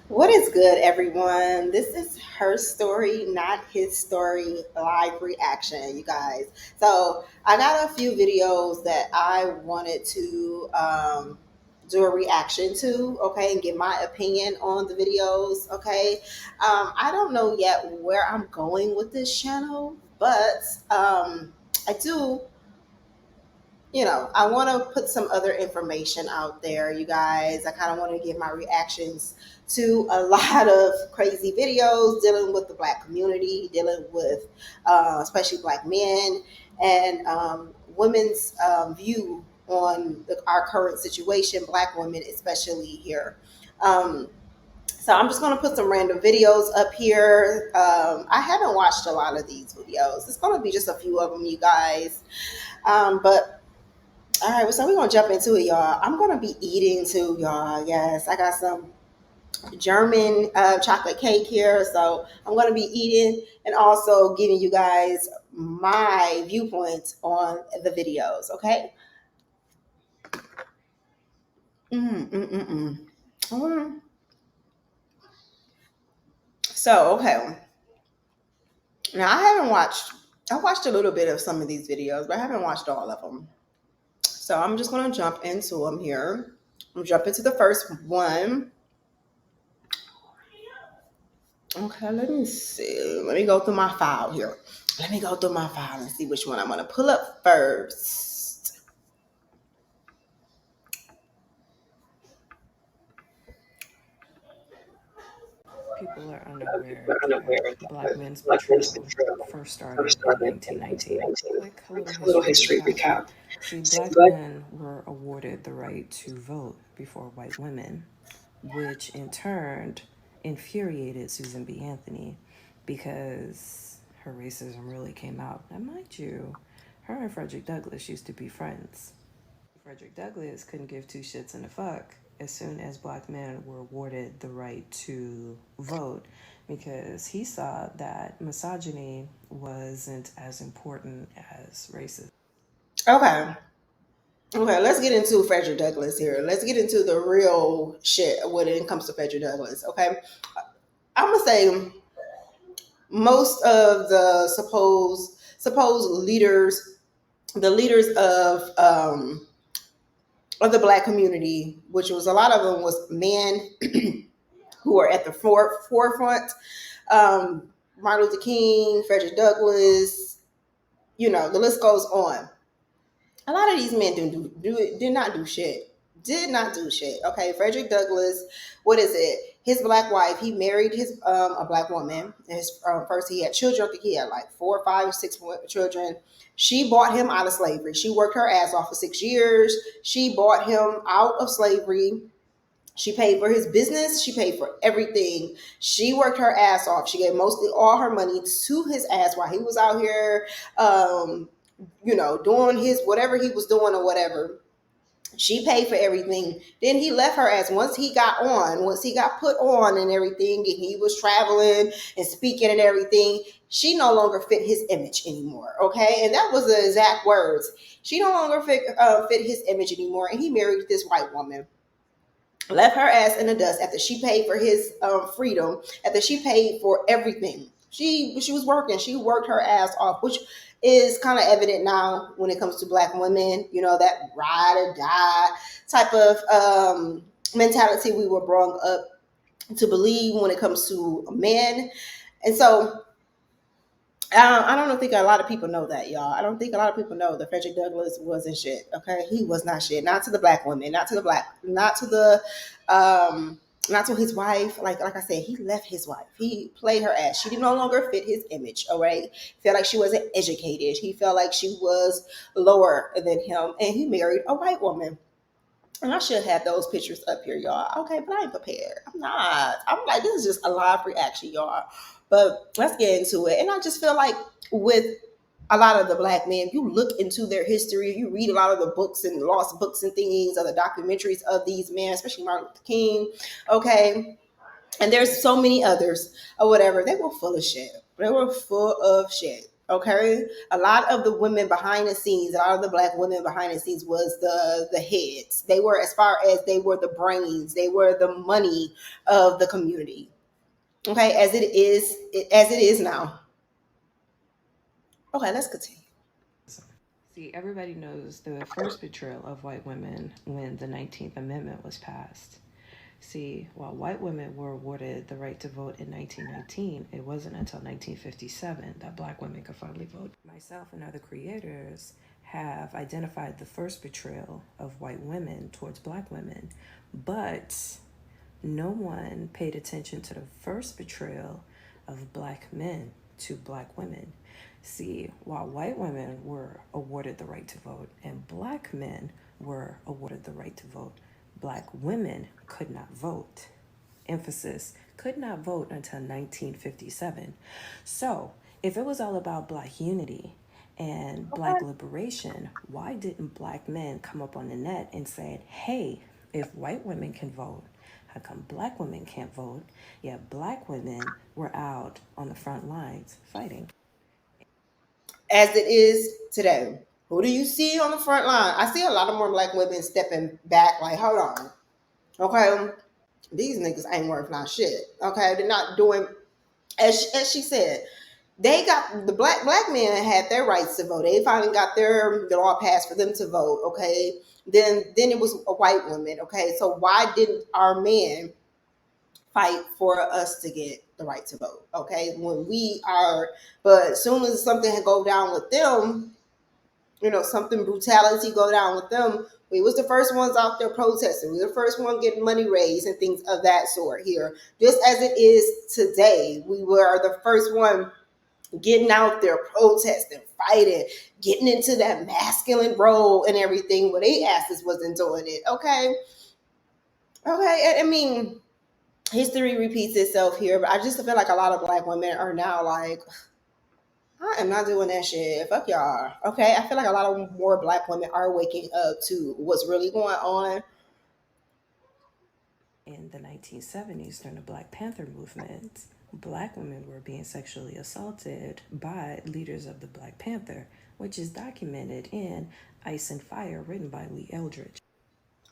What is good, everyone? This is her story, not his story, live reaction, you guys. So, I got a few videos that I wanted to do a reaction to, okay, and give my opinion on the videos, okay. I don't know yet where I'm going with this channel, but I do I want to put some other information out there, you guys. I kind of want to give my reactions to a lot of crazy videos dealing with the black community, dealing with especially black men and women's view on our current situation, black women, especially here. Um, so I'm just going to put some random videos up here. I haven't watched a lot of these videos. It's going to be just a few of them, you guys. But all right, well, so we're gonna jump into it, y'all. I'm gonna be eating too, y'all. Yes, I got some German chocolate cake here, so I'm gonna be eating and also giving you guys my viewpoint on the videos. Okay. Mm, mm, mm, mm. Mm. So okay, now I haven't watched. I watched a little bit of some of these videos, but I haven't watched all of them. So I'm just gonna jump into them here. I'm gonna jump into the first one. Okay, let me see. Let me go through my file here. Let me go through my file and see which one I'm going to pull up first. People are unaware that Black Men's Patrol first started in 1919. Quick little history recap. See, black men were awarded the right to vote before white women, which in turn infuriated Susan B. Anthony because her racism really came out. And mind you, her and Frederick Douglass used to be friends. Frederick Douglass couldn't give two shits and a fuck as soon as black men were awarded the right to vote because he saw that misogyny wasn't as important as racism. Okay. Okay, let's get into Frederick Douglass here. Let's get into the real shit when it comes to Frederick Douglass. Okay. I'm going to say most of the supposed leaders, the leaders of the black community, which was a lot of them was men who are at the forefront. Martin Luther King, Frederick Douglass, the list goes on. A lot of these men did not do shit. Did not do shit. Okay, Frederick Douglass, what is it? His black wife, he married his a black woman. His first, he had children. I think he had like 4, 5, 6 children. She bought him out of slavery. She worked her ass off for 6 years. She bought him out of slavery. She paid for his business. She paid for everything. She worked her ass off. She gave mostly all her money to his ass while he was out here, doing his whatever he was doing or whatever. She paid for everything. Then he left her ass once he got put on and everything, and he was traveling and speaking and everything. She no longer fit his image anymore. Okay, and that was the exact words. She no longer fit his image anymore, and he married this white woman, left her ass in the dust after she paid for his freedom, after she paid for everything. She was working. She worked her ass off, which is kind of evident now when it comes to black women. That ride or die type of mentality we were brought up to believe when it comes to men. And so I don't think a lot of people know that, y'all. I don't think a lot of people know that Frederick Douglass wasn't shit. Okay, he was not shit. Not to the black women. Not to the, not to his wife. Like I said, he left his wife. He played her ass. She no longer fit his image. All right, felt like she wasn't educated. He felt like she was lower than him, and he married a white woman. And I should have those pictures up here, y'all. Okay, but I ain't prepared. I'm not. I'm like, this is just a live reaction, y'all. But let's get into it. And I just feel like with a lot of the black men, you look into their history, you read a lot of the books and lost books and things, or the documentaries of these men, especially Martin Luther King. Okay. And there's so many others or whatever. They were full of shit. They were full of shit. Okay, a lot of the women behind the scenes, a lot of the black women behind the scenes was the heads. They were, as far as they were the brains, they were the money of the community. Okay, as it is now. Okay, let's continue. See, everybody knows the first betrayal of white women when the 19th Amendment was passed. See, while white women were awarded the right to vote in 1919, it wasn't until 1957 that black women could finally vote. Myself and other creators have identified the first betrayal of white women towards black women, but no one paid attention to the first betrayal of black men to black women. See, while white women were awarded the right to vote and black men were awarded the right to vote, black women could not vote. Emphasis, could not vote until 1957. So, if it was all about black unity and black liberation, why didn't black men come up on the net and said, hey, if white women can vote, how come black women can't vote? Yet black women were out on the front lines fighting. As it is today, who do you see on the front line? I see a lot of more black women stepping back, like, hold on, okay, these niggas ain't worth not shit. Okay, they're not doing, as she said, they got the black men had their rights to vote. They finally got their law passed for them to vote. Okay, then it was a white woman. Okay, so why didn't our men fight for us to get the right to vote? Okay, when we are, but as soon as something had go down with them, something brutality go down with them, we was the first ones out there protesting. We were the first one getting money raised and things of that sort here. Just as it is today, we were the first one getting out there protesting, fighting, getting into that masculine role and everything when they asses wasn't doing it. Okay. Okay. I mean, history repeats itself here, but I just feel like a lot of black women are now like, I am not doing that shit. Fuck y'all. Okay. I feel like a lot of more black women are waking up to what's really going on. In the 1970s, during the Black Panther movement, black women were being sexually assaulted by leaders of the Black Panther, which is documented in Ice and Fire, written by Lee Eldridge.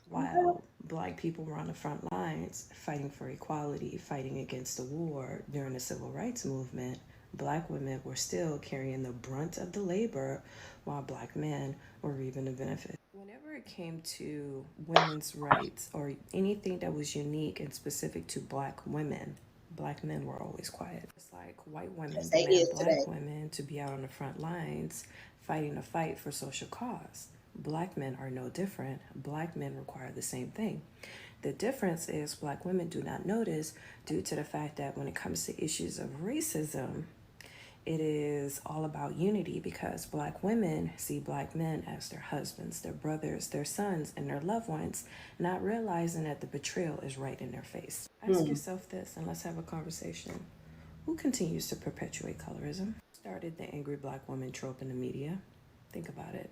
While black people were on the front lines fighting for equality, fighting against the war during the civil rights movement, black women were still carrying the brunt of the labor while black men were reaping the benefits. Whenever it came to women's rights or anything that was unique and specific to black women, black men were always quiet. It's like white women They demand is black today. women to be out on the front lines fighting a fight for social cause. Black men are no different. Black men require the same thing. The difference is black women do not notice due to the fact that when it comes to issues of racism, it is all about unity because black women see black men as their husbands, their brothers, their sons, and their loved ones, not realizing that the betrayal is right in their face. Ask yourself this and let's have a conversation. Who continues to perpetuate colorism? Who started the angry black woman trope in the media? Think about it.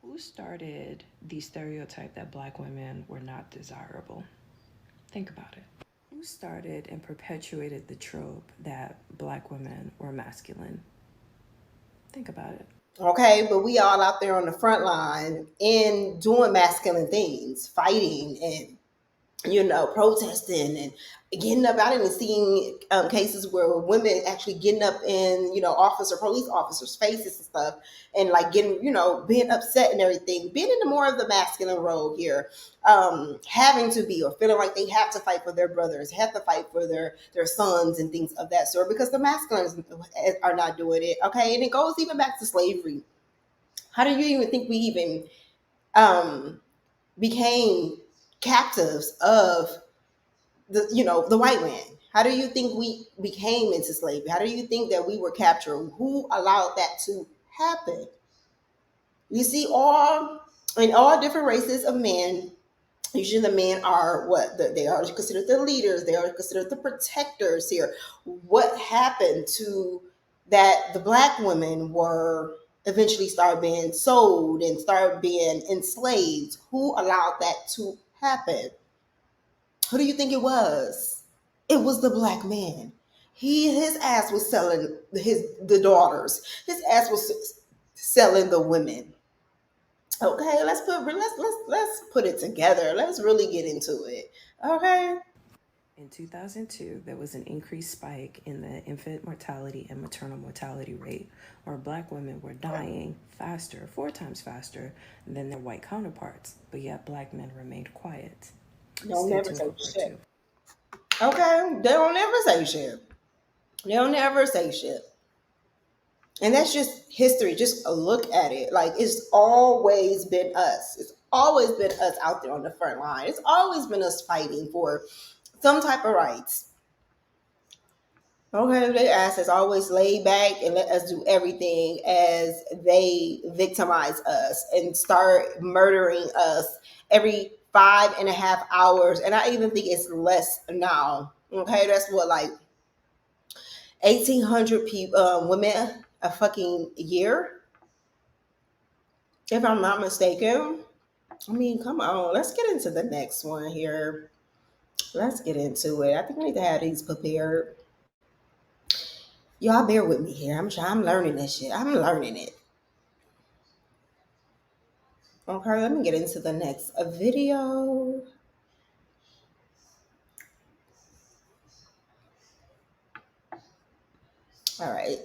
Who started the stereotype that black women were not desirable? Think about it. Who started and perpetuated the trope that black women were masculine? Think about it. Okay, but we all out there on the front line and doing masculine things, fighting and protesting and getting up. I didn't see cases where women actually getting up in, police officers' faces and stuff, and like getting, being upset and everything, being in the more of the masculine role here, having to be or feeling like they have to fight for their brothers, have to fight for their sons and things of that sort because the masculines are not doing it. Okay, and it goes even back to slavery. How do you even think we even um, became captives of the white man? How do you think we became into slavery? How do you think that we were captured? Who allowed that to happen? You see, all different races of men. Usually, the men are they are considered the leaders. They are considered the protectors here. What happened to that? The black women were eventually start being sold and start being enslaved. Who allowed that to happen? Who do you think it was? It was the black man. his ass was selling the daughters. His ass was selling the women. Okay, let's put it together. Let's really get into it. Okay. In 2002, there was an increased spike in the infant mortality and maternal mortality rate, where black women were dying faster, 4 times faster than their white counterparts, but yet black men remained quiet. Don't Stay never tuned say for part shit. 2. Okay, they don't never say shit. They don't never say shit. And that's just history. Just a look at it. Like, it's always been us. It's always been us out there on the front line. It's always been us fighting for some type of rights. Okay, their ass is always laid back and let us do everything as they victimize us and start murdering us every 5.5 hours. And I even think it's less now. Okay, that's what, like 1,800 people, women a fucking year, if I'm not mistaken. I mean, come on, let's get into the next one here. Let's get into it. I think we need to have these prepared. Y'all bear with me here. I'm learning this shit. I'm learning it. Okay, let me get into the next video. All right.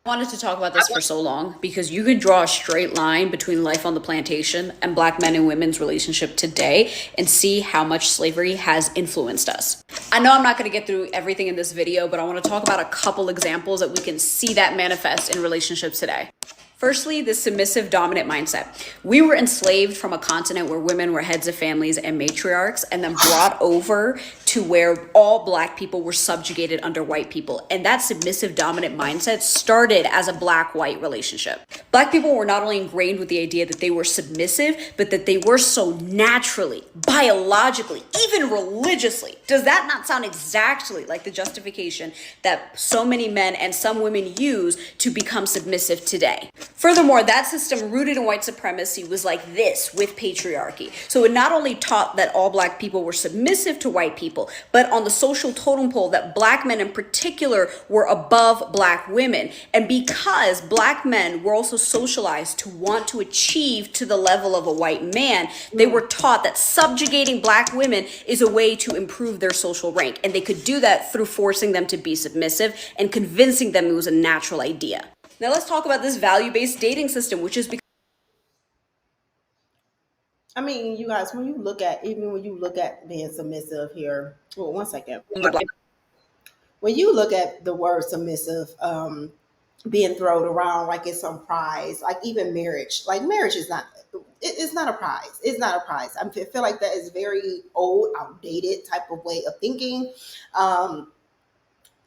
Wanted to talk about this for so long because you could draw a straight line between life on the plantation and black men and women's relationship today and see how much slavery has influenced us. I know I'm not going to get through everything in this video, but I want to talk about a couple examples that we can see that manifest in relationships today. Firstly, the submissive dominant mindset. We were enslaved from a continent where women were heads of families and matriarchs, and then brought over to where all black people were subjugated under white people. And that submissive dominant mindset started as a black-white relationship. Black people were not only ingrained with the idea that they were submissive, but that they were so naturally, biologically, even religiously. Does that not sound exactly like the justification that so many men and some women use to become submissive today? Furthermore, that system rooted in white supremacy was like this with patriarchy. So it not only taught that all black people were submissive to white people, but on the social totem pole that black men in particular were above black women. And because black men were also socialized to want to achieve to the level of a white man, they were taught that subjugating black women is a way to improve their social rank. And they could do that through forcing them to be submissive and convincing them it was a natural idea. Now let's talk about this value-based dating system, which is because I mean, you guys, when you look at being submissive here, well, one second. When you look at the word submissive, being thrown around like it's some prize, like even marriage, like marriage is not, it's not a prize. It's not a prize. I feel like that is very old, outdated type of way of thinking.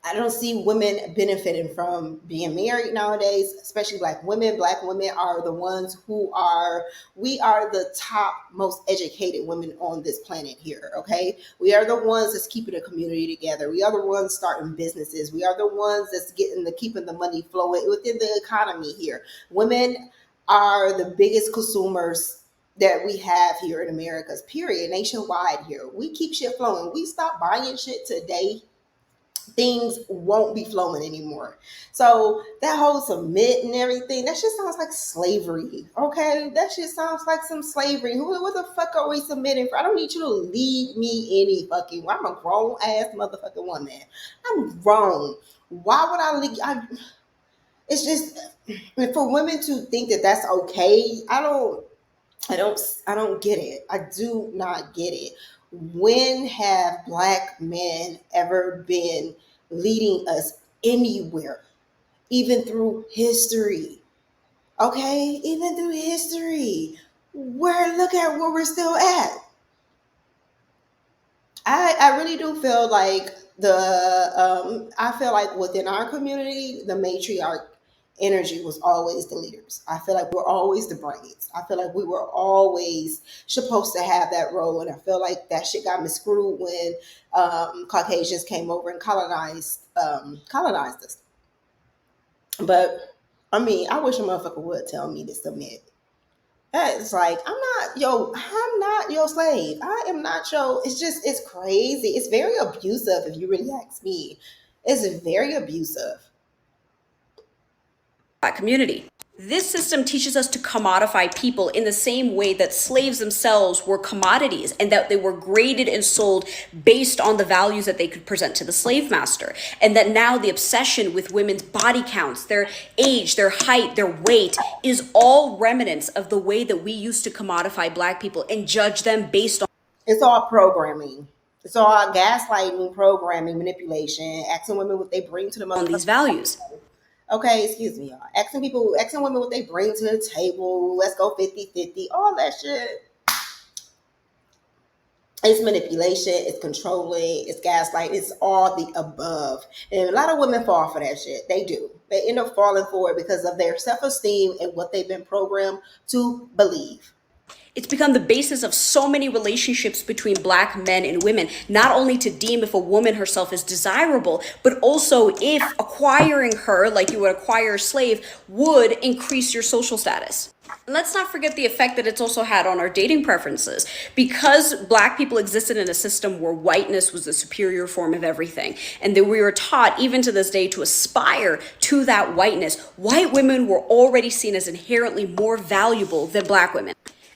I don't see women benefiting from being married nowadays, especially black women. Black women are the ones we are the top most educated women on this planet here, okay? We are the ones that's keeping the community together. We are the ones starting businesses. We are the ones that's keeping the money flowing within the economy here. Women are the biggest consumers that we have here in America's period, nationwide here. We keep shit flowing. We stop buying shit today, things won't be flowing anymore. So that whole submit and everything, that shit sounds like slavery. Okay, that shit sounds like some slavery. What the fuck are we submitting for? I don't need you to lead me any fucking. I'm a grown ass motherfucking woman. I'm grown. Why would I lead? It's just for women to think that that's okay. I don't get it. I do not get it. When have black men ever been leading us anywhere, even through history? Okay, even through history. Look at where we're still at. I really do feel like I feel like within our community, the matriarch energy was always the leaders. I feel like we're always the brains. I feel like we were always supposed to have that role, and I feel like that shit got miscrewed when Caucasians came over and colonized us. But I mean, I wish a motherfucker would tell me to submit. It's like, I'm not your slave. I am not your, it's crazy. It's very abusive if you really ask me. It's very abusive. Black community. This system teaches us to commodify people in the same way that slaves themselves were commodities and that they were graded and sold based on the values that they could present to the slave master. And that now the obsession with women's body counts, their age, their height, their weight is all remnants of the way that we used to commodify Black people and judge them based on. It's all programming. It's all gaslighting, programming, manipulation, asking women what they bring to the on these values. Okay, excuse me, y'all. Asking women what they bring to the table. Let's go 50-50. All that shit. It's manipulation. It's controlling. It's gaslight. It's all the above. And a lot of women fall for that shit. They do. They end up falling for it because of their self-esteem and what they've been programmed to believe. It's become the basis of so many relationships between Black men and women, not only to deem if a woman herself is desirable, but also if acquiring her, like you would acquire a slave, would increase your social status. And let's not forget the effect that it's also had on our dating preferences. Because Black people existed in a system where whiteness was the superior form of everything, and that we were taught, even to this day, to aspire to that whiteness, white women were already seen as inherently more valuable than Black women.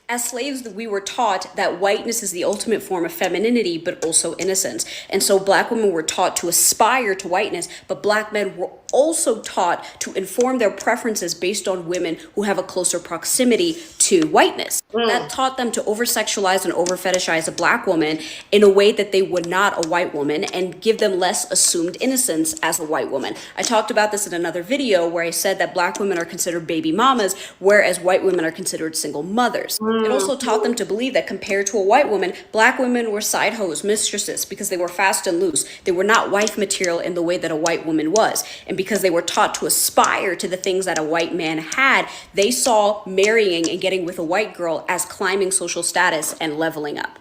As slaves, we were taught that whiteness is the ultimate form of femininity, but also innocence. And so Black women were taught to aspire to whiteness, but Black men were also taught to inform their preferences based on women who have a closer proximity to whiteness. That taught them to over-sexualize and over-fetishize a Black woman in a way that they would not a white woman, and give them less assumed innocence as a white woman. I talked about this in another video where I said that Black women are considered baby mamas, whereas white women are considered single mothers. It also taught them to believe that compared to a white woman, Black women were side hoes, mistresses, because they were fast and loose. They were not wife material in the way that a white woman was. And because they were taught to aspire to the things that a white man had, they saw marrying and getting with a white girl as climbing social status and leveling up.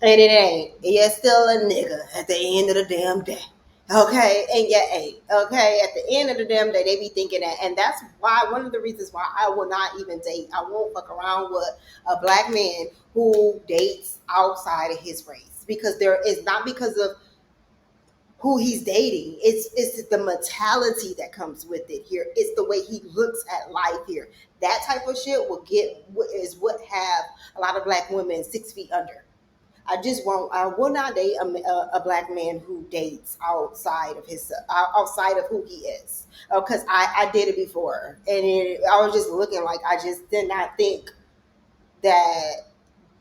And it ain't. You're still a nigga at the end of the damn day. Okay, and yeah, ain't. Okay, at the end of the damn day, they be thinking that, and that's why one of the reasons why I will not even date. I won't fuck around with a Black man who dates outside of his race, because there is not because of who he's dating. It's the mentality that comes with it here. It's the way he looks at life here. That type of shit is what have a lot of Black women 6 feet under. I will not date a Black man who dates outside of who he is. Because I did it before, and I was just looking like, I just did not think that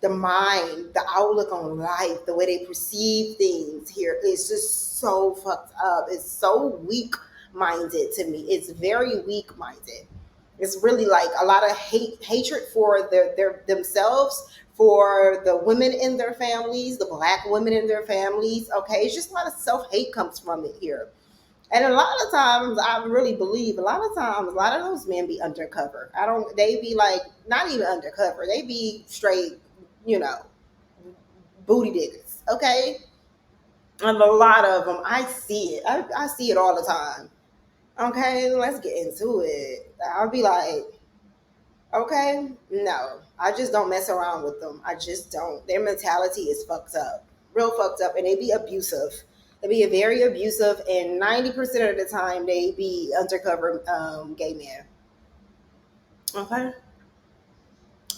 the mind, the outlook on life, the way they perceive things here is just so fucked up. It's so weak-minded to me. It's very weak-minded. It's really like a lot of hatred for themselves, for the women in their families, the Black women in their families. Okay, it's just a lot of self-hate comes from it here. And a lot of times, I really believe, a lot of those men be undercover. They be like, not even undercover. They be straight, booty diggers. Okay. And a lot of them, I see it. I see it all the time. Okay, let's get into it. I'll be like, okay, no, I just don't mess around with them. I just don't. Their mentality is fucked up, real fucked up, and they be abusive. They be very abusive, and 90% of the time they be undercover gay men.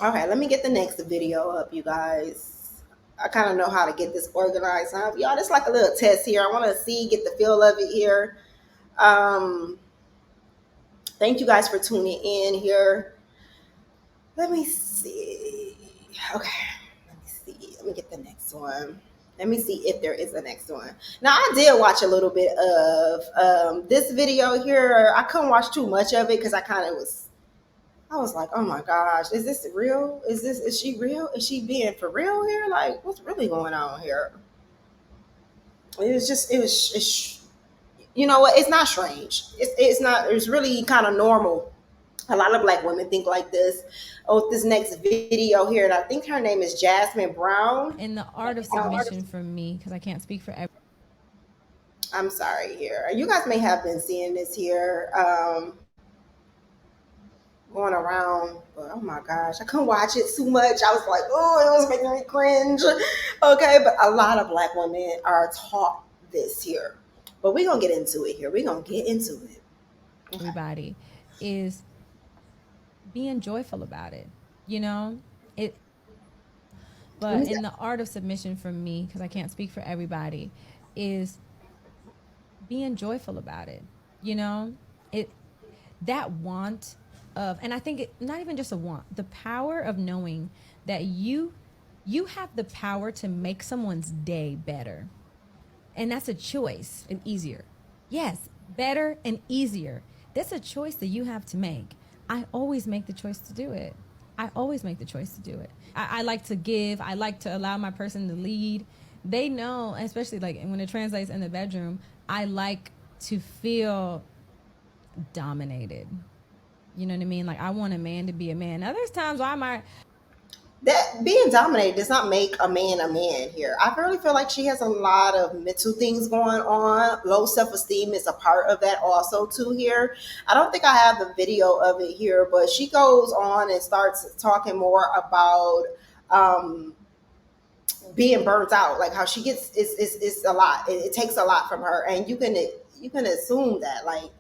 Okay, let me get the next video up, you guys. I kind of know how to get this organized. Y'all, it's like a little test here. I want to get the feel of it here. Thank you guys for tuning in here. Let me see. Okay, let me see. Let me get the next one. Let me see if there is a next one. Now, I did watch a little bit of this video here. I couldn't watch too much of it because I was like, oh my gosh, is this real? Is she real? Is she being for real here? Like, what's really going on here? You know what? It's not strange. It's not, it's really kind of normal. A lot of Black women think like this. Oh, this next video here, and I think her name is Jasmine Brown. In the art of submission for me, because I can't speak for everyone. I'm sorry here. You guys may have been seeing this here. going around. But oh my gosh, I couldn't watch it too much. I was like, oh, it was making me cringe. Okay, but a lot of black women are taught this here. But we're gonna get into it here. We're gonna get into it. everybody is being joyful about it. You know, it. But in the art of submission, for me, because I can't speak for everybody, is being joyful about it. You know, it that want of, and I think not even just a want, the power of knowing that you have the power to make someone's day better, and that's a choice. And easier. Yes, better and easier. That's a choice that you have to make. I always make the choice to do it. I always make the choice to do it. I like to give. I like to allow my person to lead. They know, especially like when it translates in the bedroom, I like to feel dominated. You know what I mean? Like I want a man to be a man. Now there's times where I might, That being dominated does not make a man here. I really feel like she has a lot of mental things going on. Low self-esteem is a part of that also too here. I don't think I have the video of it here, but she goes on and starts talking more about um being burnt out, like how she gets it's a lot. It takes a lot from her, and you can assume that like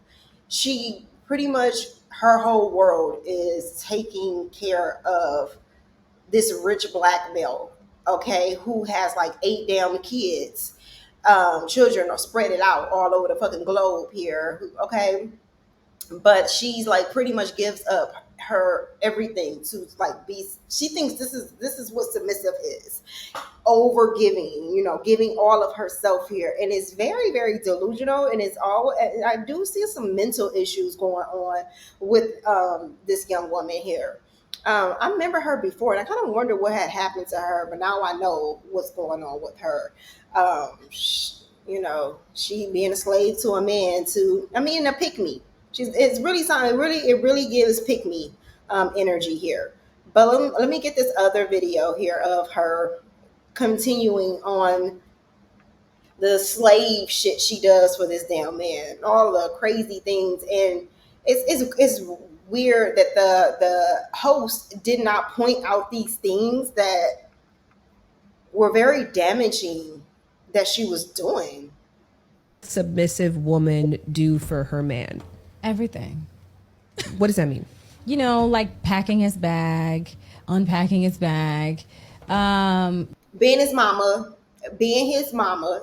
she pretty much her whole world is taking care of this rich black male, okay, who has like 8 damn kids. Children are spread it out all over the fucking globe here, okay, but she's like pretty much gives up her everything to like be. She thinks this is what submissive is, over giving, giving all of herself here. And it's very, very delusional. And it's all, I do see some mental issues going on with this young woman here. I remember her before and I kind of wondered what had happened to her, but now I know what's going on with her. She being a slave to a man a pick me. It's really something, it really gives pick me energy here. But let me get this other video here of her continuing on the slave shit she does for this damn man, all the crazy things, and it's weird that the host did not point out these things that were very damaging that she was doing. Submissive woman do for her man? everything. What does that mean? You know, like packing his bag, unpacking his bag. Being his mama,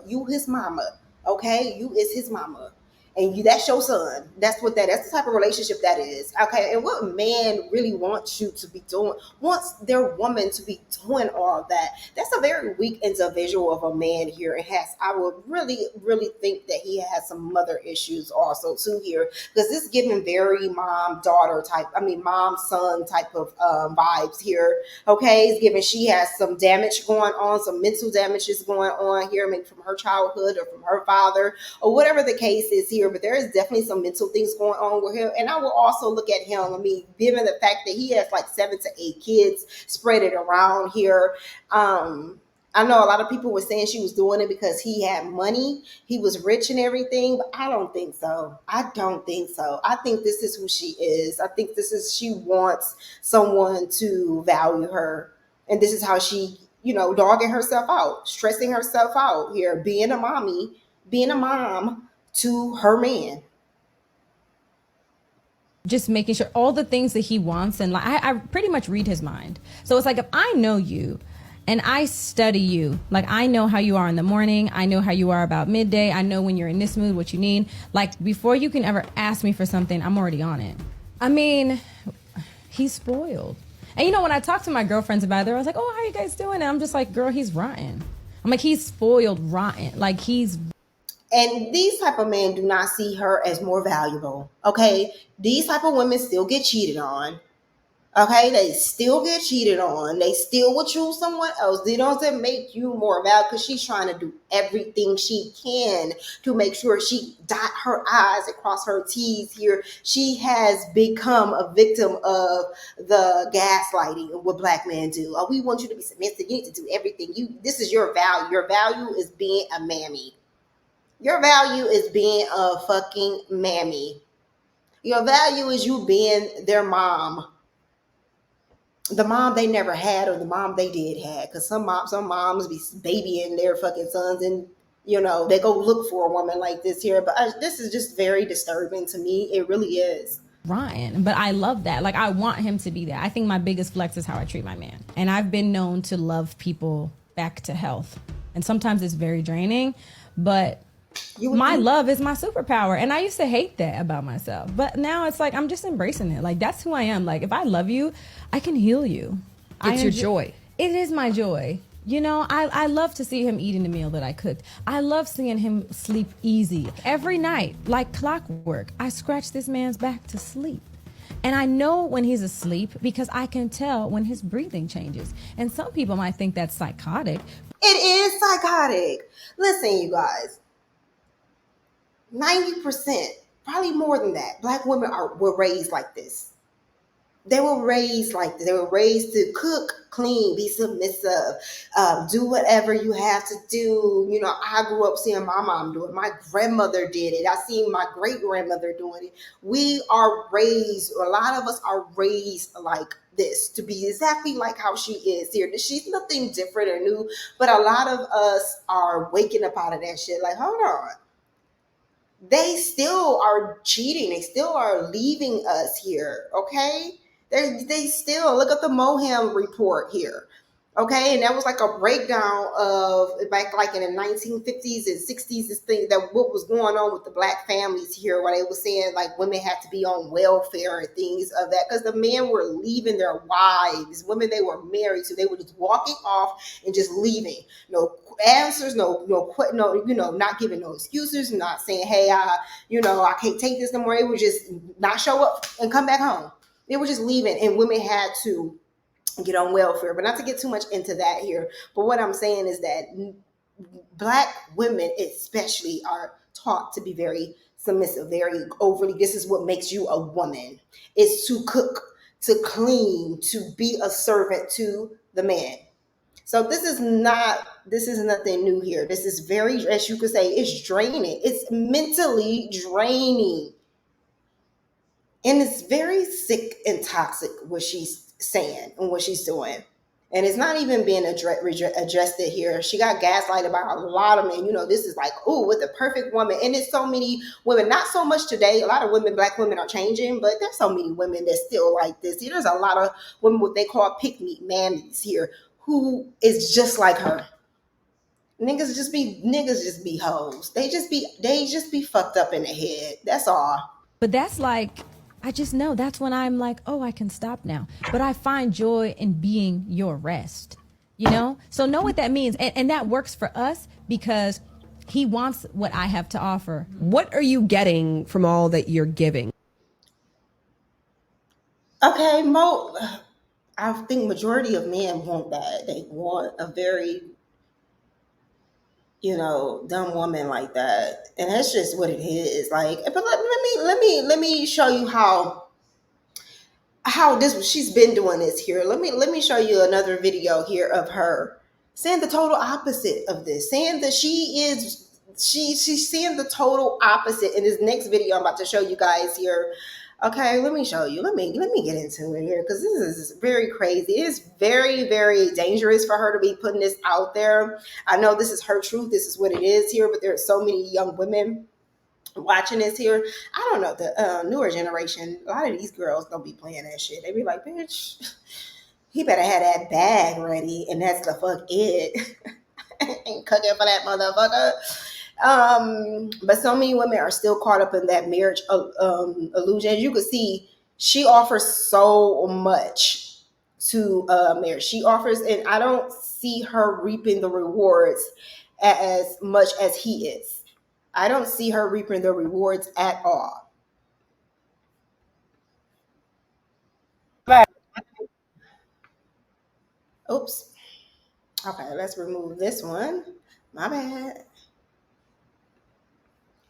you his mama, okay? You is his mama. And that's your son. That's the type of relationship that is. Okay. And what man really wants you to be doing, wants their woman to be doing all that. That's a very weak individual of a man here. I would really, really think that he has some mother issues also too here. Because this is giving very mom son type of vibes here. Okay. It's giving she has some damage going on, some mental damages going on here, maybe from her childhood or from her father or whatever the case is here. But there is definitely some mental things going on with him. And I will also look at him, given the fact that he has like 7 to 8 kids spread it around here. I know a lot of people were saying she was doing it because he had money, he was rich and everything, but I don't think so. I think this is who she is. I think she wants someone to value her. And this is how she, dogging herself out, stressing herself out here, being a mom to her man. Just making sure all the things that he wants, and like I pretty much read his mind. So it's like if I know you and I study you, like I know how you are in the morning, I know how you are about midday, I know when you're in this mood what you need. Like before you can ever ask me for something, I'm already on it. He's spoiled. And when I talk to my girlfriends about it, they're always like, oh, how you guys doing? And I'm just like, girl, he's rotten. I'm like, he's spoiled rotten. Like And these type of men do not see her as more valuable. Okay. These type of women still get cheated on. Okay. They still get cheated on. They still will choose someone else. They don't make you more valuable because she's trying to do everything she can to make sure she dot her I's and cross her T's here. She has become a victim of the gaslighting of what black men do. Oh, we want you to be submissive. You need to do everything. This is your value. Your value is being a mammy. Your value is being a fucking mammy. Your value is you being their mom, the mom they never had or the mom they did had. Because some moms be babying their fucking sons, and they go look for a woman like this here. But this is just very disturbing to me. It really is. Ryan, but I love that. Like, I want him to be there. I think my biggest flex is how I treat my man. And I've been known to love people back to health. And sometimes it's very draining, but my love is my superpower. And I used to hate that about myself. But now it's like, I'm just embracing it. Like, that's who I am. Like, if I love you, I can heal you. It's your joy. It is my joy. I love to see him eating the meal that I cooked. I love seeing him sleep easy. Every night, like clockwork, I scratch this man's back to sleep. And I know when he's asleep because I can tell when his breathing changes. And some people might think that's psychotic. It is psychotic. Listen, you guys, 90%, probably more than that, Black women were raised like this. They were raised like this. They were raised to cook, clean, be submissive, do whatever you have to do. I grew up seeing my mom do it. My grandmother did it. I seen my great grandmother doing it. We are raised, a lot of us are raised like this, to be exactly like how she is here. She's nothing different or new, but a lot of us are waking up out of that shit like, hold on. They still are cheating. They still are leaving us here, okay? They still, look at the Moham report here, okay? And that was like a breakdown of back like in the 1950s and 60s, this thing that what was going on with the Black families here, where they were saying like women had to be on welfare and things of that, because the men were leaving their wives, women they were married to, they were just walking off and just leaving. No answers, no, not giving no excuses, not saying, hey, I can't take this no more. It would just not show up and come back home. They were just leaving, and women had to get on welfare. But not to get too much into that here. But what I'm saying is that Black women especially are taught to be very submissive, very overly. This is what makes you a woman. It's to cook, to clean, to be a servant to the man. So this is nothing new here. This is very, as you could say, it's draining. It's mentally draining. And it's very sick and toxic what she's saying and what she's doing. And it's not even being addressed here. She got gaslighted by a lot of men. This is like, ooh, with the perfect woman. And there's so many women, not so much today. A lot of women, Black women are changing, but there's so many women that's still like this. There's a lot of women, what they call pick-me mammies here, who is just like her. Niggas just be hoes. They just be fucked up in the head. That's all. But that's like, I just know that's when I'm like, oh, I can stop now. But I find joy in being your rest, So know what that means. And that works for us because he wants what I have to offer. What are you getting from all that you're giving? Okay, I think majority of men want that. They want a very, dumb woman like that. And that's just what it is. Like, but let me show you how she's been doing this here. Let me show you another video here of her saying the total opposite of this, saying that she's saying the total opposite in this next video I'm about to show you guys here. Okay, let me show you. Let me get into it here, because this is very crazy. It is very, very dangerous for her to be putting this out there. I know this is her truth. This is what it is here, but there are so many young women watching this here. I don't know, the newer generation, a lot of these girls don't be playing that shit. They be like, bitch, he better have that bag ready, and that's the fuck it. Ain't cooking for that motherfucker. But so many women are still caught up in that marriage illusion. As you can see, she offers so much to marriage. She offers, and I don't see her reaping the rewards as much as he is. I don't see her reaping the rewards at all. Oops. Okay, let's remove this one. My bad.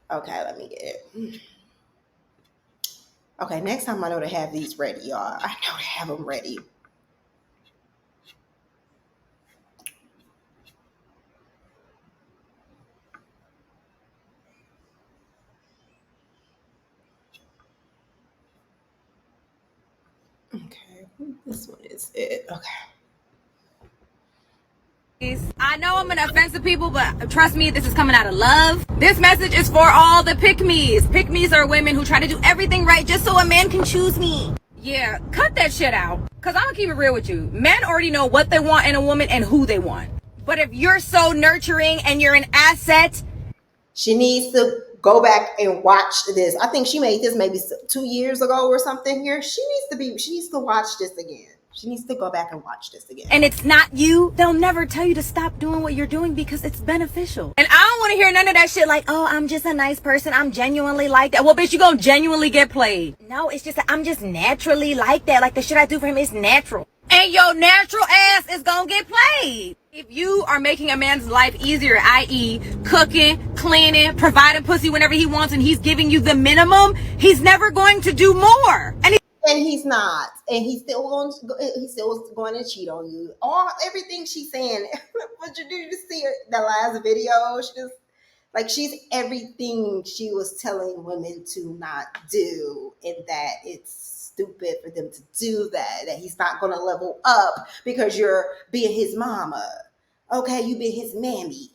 Okay, let me get it. Okay, next time I know to have these ready, y'all. I know to have them ready. Okay, this one is it. Okay. I know I'm gonna offend some people, but trust me, this is coming out of love. This message is for all the pick-me's. Pick-me's are women who try to do everything right just so a man can choose me. Yeah, cut that shit out. Cause I'm gonna keep it real with you. Men already know what they want in a woman and who they want. But if you're so nurturing and you're an asset, She needs to go back and watch this. I think she made this maybe 2 years ago or something here. She needs to watch this again. She needs to go back and watch this again. and it's not you, they'll never tell you to stop doing what you're doing because it's beneficial. And I don't want to hear none of that shit like, oh, I'm just a nice person. I'm genuinely like that. Well, bitch, you gonna genuinely get played. No, it's just that I'm just naturally like that. Like the shit I do for him is natural. And your natural ass is gonna get played. If you are making a man's life easier, i.e. cooking, cleaning, providing pussy whenever he wants, and he's giving you the minimum, he's never going to do more. And he's not, and he's still going to cheat on you. Everything she's saying. But you see the last video? She's everything she was telling women to not do, and that it's stupid for them to do that. That he's not going to level up because you're being his mama. Okay, you being his mammy.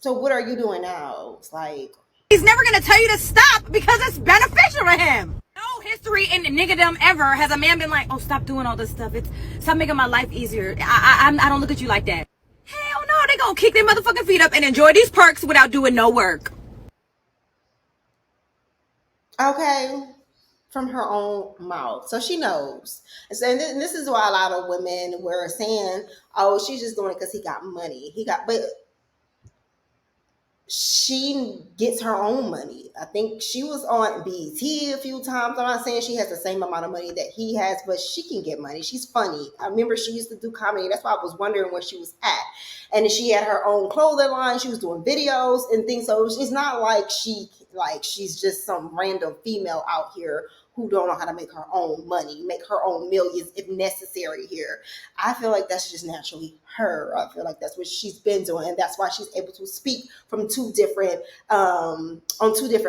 So what are you doing now? It's like he's never gonna tell you to stop because it's beneficial to him. No history in niggadom ever has a man been like, oh, stop doing all this stuff. Stop making my life easier. I don't look at you like that. Hell no, they gonna kick their motherfucking feet up and enjoy these perks without doing no work. okay, from her own mouth. So she knows. And this is why a lot of women were saying, oh, she's just doing it because he got money. But she gets her own money. I think she was on BET a few times. I'm not saying she has the same amount of money that he has, but she can get money. She's funny. I remember she used to do comedy. That's why I was wondering where she was at. And she had her own clothing line. She was doing videos and things. So it's not like she's just some random female out here who don't know how to make her own money, make her own millions if necessary here. I feel like that's just naturally her. I feel like that's what she's been doing, and that's why she's able to speak from on two different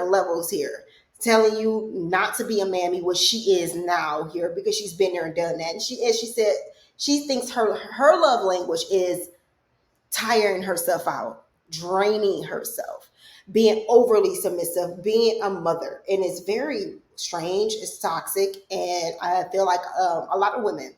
levels here, telling you not to be a mammy, what she is now here, because she's been there and done that. And she said she thinks her love language is tiring herself out, draining herself, being overly submissive, being a mother, and it's very strange. It's toxic, and I feel like a lot of women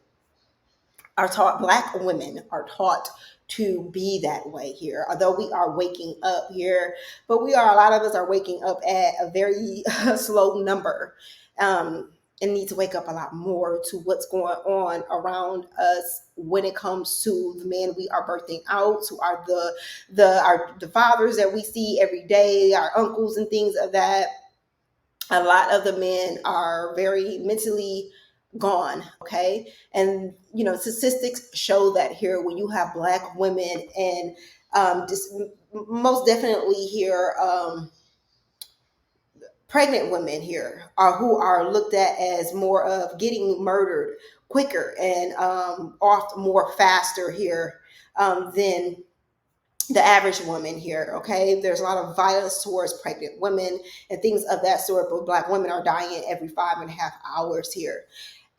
are taught, Black women are taught to be that way here. Although we are waking up here, but a lot of us are waking up at a very slow number, and need to wake up a lot more to what's going on around us when it comes to the men we are birthing out, to the fathers that we see every day, our uncles and things of that. A lot of the men are very mentally gone, okay? And, statistics show that here when you have Black women and most definitely here, pregnant women here who are looked at as more of getting murdered quicker and oft more faster here than the average woman here, okay? There's a lot of violence towards pregnant women and things of that sort, but Black women are dying every 5.5 hours here.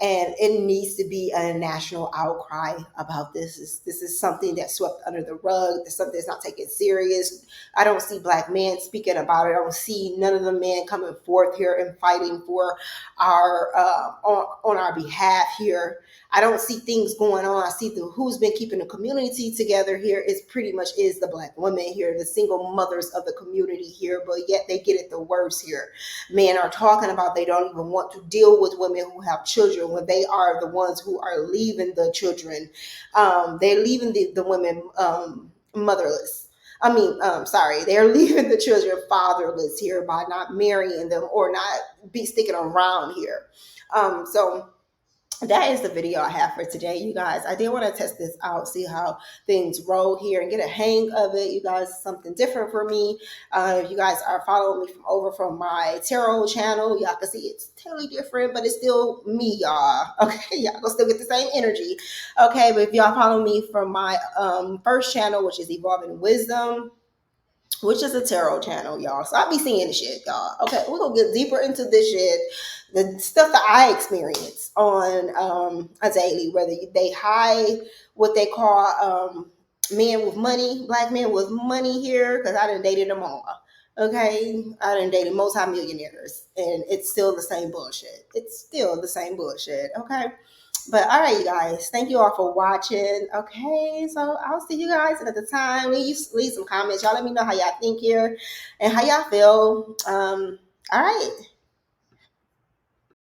And it needs to be a national outcry about this. This is something that's swept under the rug. It's something that's not taken serious. I don't see Black men speaking about it. I don't see none of the men coming forth here and fighting for our on our behalf here. I don't see things going on. I see who's been keeping the community together here is pretty much is the Black women here, the single mothers of the community here, but yet they get it the worst here. Men are talking about they don't even want to deal with women who have children when they are the ones who are leaving the children. They're leaving the women motherless. They're leaving the children fatherless here by not marrying them or not be sticking around here. So that is the video I have for today, you guys. I did want to test this out, see how things roll here and get a hang of it. You guys, something different for me. If you guys are following me from my tarot channel, y'all can see it's totally different, but it's still me, y'all. Okay, y'all gonna still get the same energy. Okay, but if y'all follow me from my first channel, which is Evolving Wisdom, which is a tarot channel, y'all. So I be seeing the shit, y'all. Okay, we're gonna get deeper into this shit, the stuff that I experience on a daily, whether they hide what they call men with money, black men with money here, because I done dated them all. Okay, I done dated multi-millionaires, and it's still the same bullshit. It's still the same bullshit. Okay. But all right, you guys, thank you all for watching. Okay, so I'll see you guys another time. Leave some comments. Y'all let me know how y'all think here and how y'all feel. All right.